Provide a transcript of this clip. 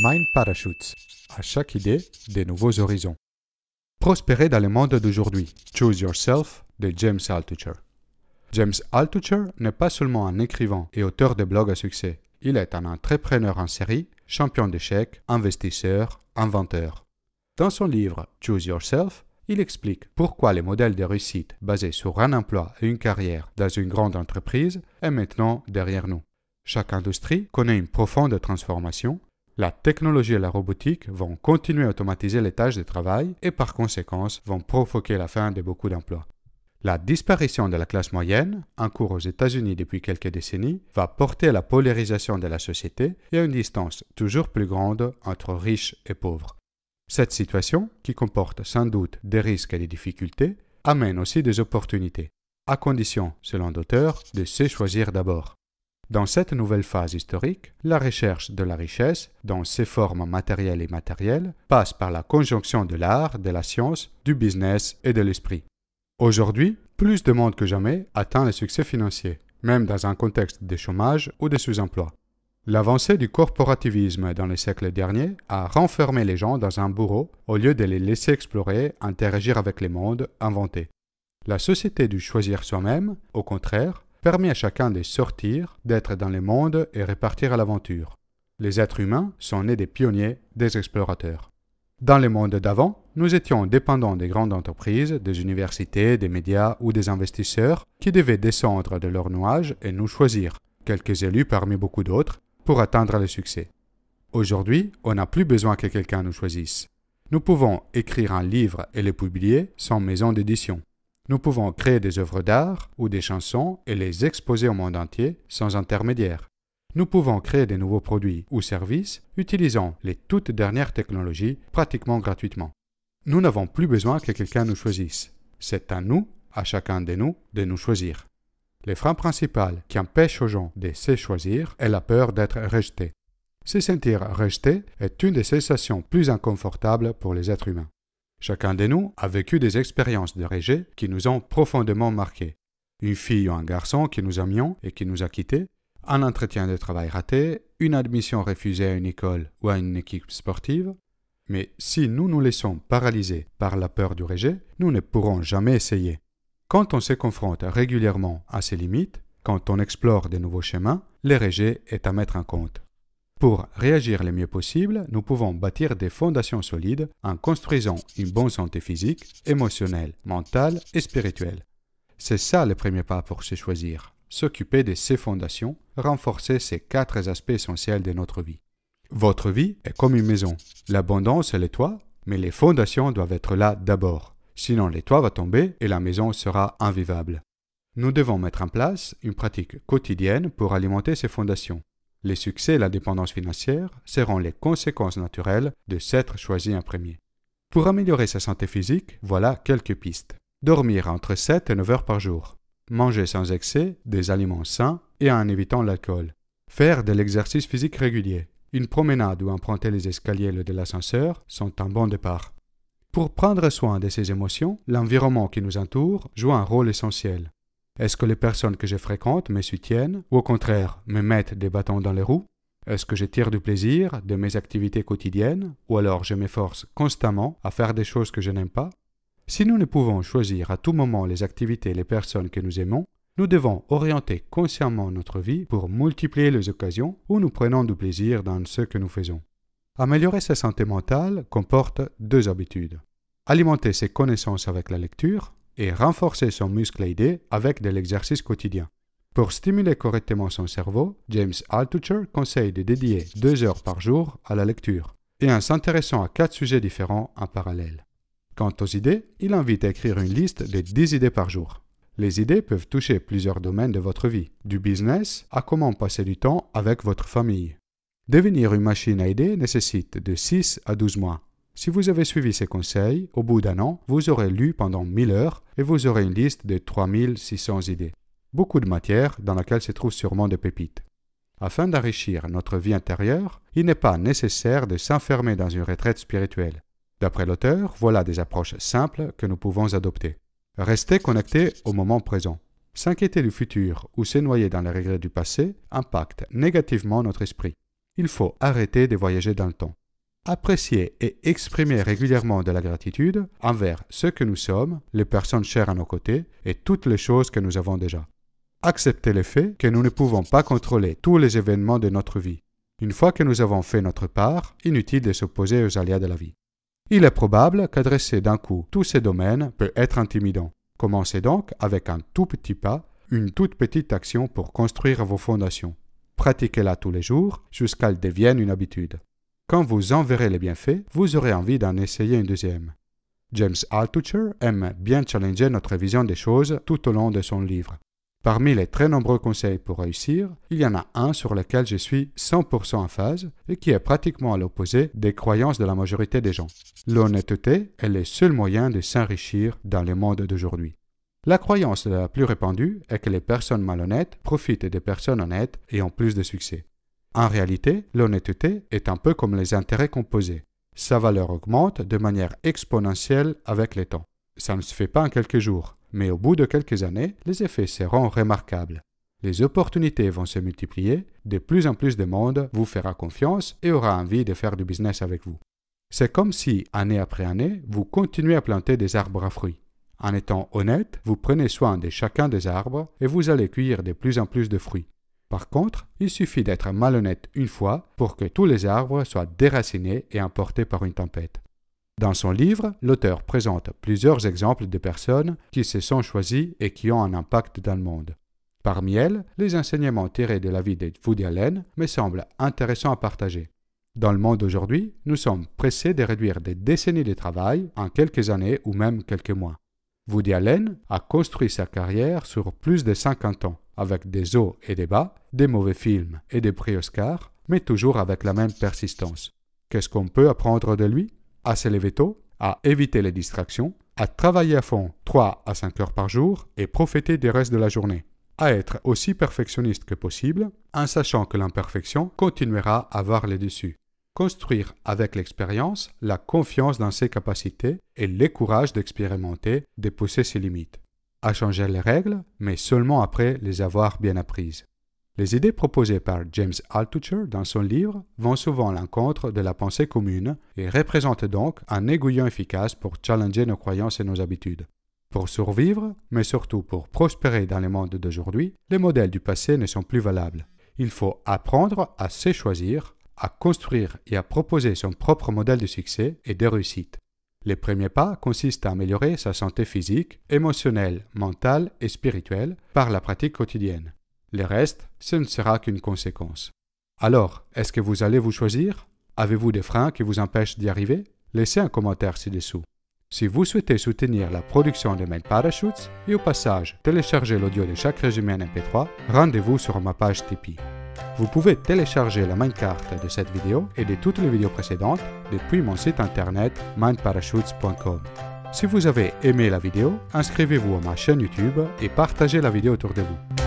Mind Parachutes. À chaque idée, des nouveaux horizons. Prospérer dans le monde d'aujourd'hui. Choose Yourself de James Altucher. James Altucher n'est pas seulement un écrivain et auteur de blogs à succès. Il est un entrepreneur en série, champion d'échecs, investisseur, inventeur. Dans son livre Choose Yourself, il explique pourquoi le modèle de réussite basé sur un emploi et une carrière dans une grande entreprise est maintenant derrière nous. Chaque industrie connaît une profonde transformation. La technologie et la robotique vont continuer à automatiser les tâches de travail et par conséquent vont provoquer la fin de beaucoup d'emplois. La disparition de la classe moyenne, en cours aux États-Unis depuis quelques décennies, va porter à la polarisation de la société et à une distance toujours plus grande entre riches et pauvres. Cette situation, qui comporte sans doute des risques et des difficultés, amène aussi des opportunités, à condition, selon l'auteur, de se choisir d'abord. Dans cette nouvelle phase historique, la recherche de la richesse, dans ses formes matérielles et immatérielles, passe par la conjonction de l'art, de la science, du business et de l'esprit. Aujourd'hui, plus de monde que jamais atteint le succès financier, même dans un contexte de chômage ou de sous-emploi. L'avancée du corporativisme dans les siècles derniers a renfermé les gens dans un bureau au lieu de les laisser explorer, interagir avec le monde, inventer. La société du choisir soi-même, au contraire, permet à chacun de sortir, d'être dans le monde et repartir à l'aventure. Les êtres humains sont nés des pionniers, des explorateurs. Dans le monde d'avant, nous étions dépendants des grandes entreprises, des universités, des médias ou des investisseurs qui devaient descendre de leur nuage et nous choisir, quelques élus parmi beaucoup d'autres, pour atteindre le succès. Aujourd'hui, on n'a plus besoin que quelqu'un nous choisisse. Nous pouvons écrire un livre et le publier sans maison d'édition. Nous pouvons créer des œuvres d'art ou des chansons et les exposer au monde entier sans intermédiaire. Nous pouvons créer de nouveaux produits ou services utilisant les toutes dernières technologies pratiquement gratuitement. Nous n'avons plus besoin que quelqu'un nous choisisse. C'est à nous, à chacun de nous choisir. Le frein principal qui empêche aux gens de se choisir est la peur d'être rejeté. Se sentir rejeté est une des sensations plus inconfortables pour les êtres humains. Chacun de nous a vécu des expériences de rejet qui nous ont profondément marqués. Une fille ou un garçon qui nous aimions et qui nous a quittés, un entretien de travail raté, une admission refusée à une école ou à une équipe sportive. Mais si nous nous laissons paralyser par la peur du rejet, nous ne pourrons jamais essayer. Quand on se confronte régulièrement à ses limites, quand on explore de nouveaux chemins, le rejet est à mettre en compte. Pour réagir le mieux possible, nous pouvons bâtir des fondations solides en construisant une bonne santé physique, émotionnelle, mentale et spirituelle. C'est ça le premier pas pour se choisir, s'occuper de ces fondations, renforcer ces 4 aspects essentiels de notre vie. Votre vie est comme une maison. L'abondance est le toit, mais les fondations doivent être là d'abord. Sinon, le toit va tomber et la maison sera invivable. Nous devons mettre en place une pratique quotidienne pour alimenter ces fondations. Les succès et la dépendance financière seront les conséquences naturelles de s'être choisi en premier. Pour améliorer sa santé physique, voilà quelques pistes. Dormir entre 7 et 9 heures par jour. Manger sans excès, des aliments sains et en évitant l'alcool. Faire de l'exercice physique régulier. Une promenade ou emprunter les escaliers de l'ascenseur sont un bon départ. Pour prendre soin de ses émotions, l'environnement qui nous entoure joue un rôle essentiel. Est-ce que les personnes que je fréquente me soutiennent ou au contraire me mettent des bâtons dans les roues? Est-ce que je tire du plaisir de mes activités quotidiennes ou alors je m'efforce constamment à faire des choses que je n'aime pas? Si nous ne pouvons choisir à tout moment les activités et les personnes que nous aimons, nous devons orienter consciemment notre vie pour multiplier les occasions où nous prenons du plaisir dans ce que nous faisons. Améliorer sa santé mentale comporte 2 habitudes. Alimenter ses connaissances avec la lecture et renforcer son muscle aidé avec de l'exercice quotidien. Pour stimuler correctement son cerveau, James Altucher conseille de dédier 2 heures par jour à la lecture et en s'intéressant à 4 sujets différents en parallèle. Quant aux idées, il invite à écrire une liste de 10 idées par jour. Les idées peuvent toucher plusieurs domaines de votre vie, du business à comment passer du temps avec votre famille. Devenir une machine à idées nécessite de 6 à 12 mois. Si vous avez suivi ces conseils, au bout d'un an, vous aurez lu pendant 1000 heures et vous aurez une liste de 3600 idées. Beaucoup de matière dans laquelle se trouvent sûrement des pépites. Afin d'enrichir notre vie intérieure, il n'est pas nécessaire de s'enfermer dans une retraite spirituelle. D'après l'auteur, voilà des approches simples que nous pouvons adopter. Rester connecté au moment présent. S'inquiéter du futur ou se noyer dans les regrets du passé impacte négativement notre esprit. il faut arrêter de voyager dans le temps. Apprécier et exprimer régulièrement de la gratitude envers ce que nous sommes, les personnes chères à nos côtés et toutes les choses que nous avons déjà. Accepter le fait que nous ne pouvons pas contrôler tous les événements de notre vie. Une fois que nous avons fait notre part, inutile de s'opposer aux aléas de la vie. Il est probable qu'adresser d'un coup tous ces domaines peut être intimidant. Commencez donc avec un tout petit pas, une toute petite action pour construire vos fondations. Pratiquez-la tous les jours jusqu'à ce qu'elle devienne une habitude. Quand vous en verrez les bienfaits, vous aurez envie d'en essayer une deuxième. James Altucher aime bien challenger notre vision des choses tout au long de son livre. Parmi les très nombreux conseils pour réussir, il y en a un sur lequel je suis 100% en phase et qui est pratiquement à l'opposé des croyances de la majorité des gens. L'honnêteté est le seul moyen de s'enrichir dans le monde d'aujourd'hui. La croyance la plus répandue est que les personnes malhonnêtes profitent des personnes honnêtes et ont plus de succès. En réalité, l'honnêteté est un peu comme les intérêts composés. Sa valeur augmente de manière exponentielle avec le temps. Ça ne se fait pas en quelques jours, mais au bout de quelques années, les effets seront remarquables. Les opportunités vont se multiplier, de plus en plus de monde vous fera confiance et aura envie de faire du business avec vous. C'est comme si, année après année, vous continuez à planter des arbres à fruits. En étant honnête, vous prenez soin de chacun des arbres et vous allez cueillir de plus en plus de fruits. Par contre, il suffit d'être malhonnête une fois pour que tous les arbres soient déracinés et emportés par une tempête. Dans son livre, l'auteur présente plusieurs exemples de personnes qui se sont choisies et qui ont un impact dans le monde. Parmi elles, les enseignements tirés de la vie de Woody Allen me semblent intéressants à partager. Dans le monde d'aujourd'hui, nous sommes pressés de réduire des décennies de travail en quelques années ou même quelques mois. Woody Allen a construit sa carrière sur plus de 50 ans, avec des hauts et des bas, des mauvais films et des prix Oscar, mais toujours avec la même persistance. Qu'est-ce qu'on peut apprendre de lui? À se lever tôt, à éviter les distractions, à travailler à fond 3 à 5 heures par jour et profiter du reste de la journée, à être aussi perfectionniste que possible, en sachant que l'imperfection continuera à avoir le dessus. Construire avec l'expérience la confiance dans ses capacités et le courage d'expérimenter, de pousser ses limites. À changer les règles, mais seulement après les avoir bien apprises. Les idées proposées par James Altucher dans son livre vont souvent à l'encontre de la pensée commune et représentent donc un aiguillon efficace pour challenger nos croyances et nos habitudes. Pour survivre, mais surtout pour prospérer dans le monde d'aujourd'hui, les modèles du passé ne sont plus valables. Il faut apprendre à se choisir, à construire et à proposer son propre modèle de succès et de réussite. Les premiers pas consistent à améliorer sa santé physique, émotionnelle, mentale et spirituelle par la pratique quotidienne. Le reste, ce ne sera qu'une conséquence. Alors, est-ce que vous allez vous choisir? Avez-vous des freins qui vous empêchent d'y arriver? Laissez un commentaire ci-dessous. Si vous souhaitez soutenir la production de Mind Parachutes et au passage télécharger l'audio de chaque résumé en MP3, rendez-vous sur ma page Tipeee. Vous pouvez télécharger la Mindcard de cette vidéo et de toutes les vidéos précédentes depuis mon site internet mindparachutes.com. Si vous avez aimé la vidéo, inscrivez-vous à ma chaîne YouTube et partagez la vidéo autour de vous.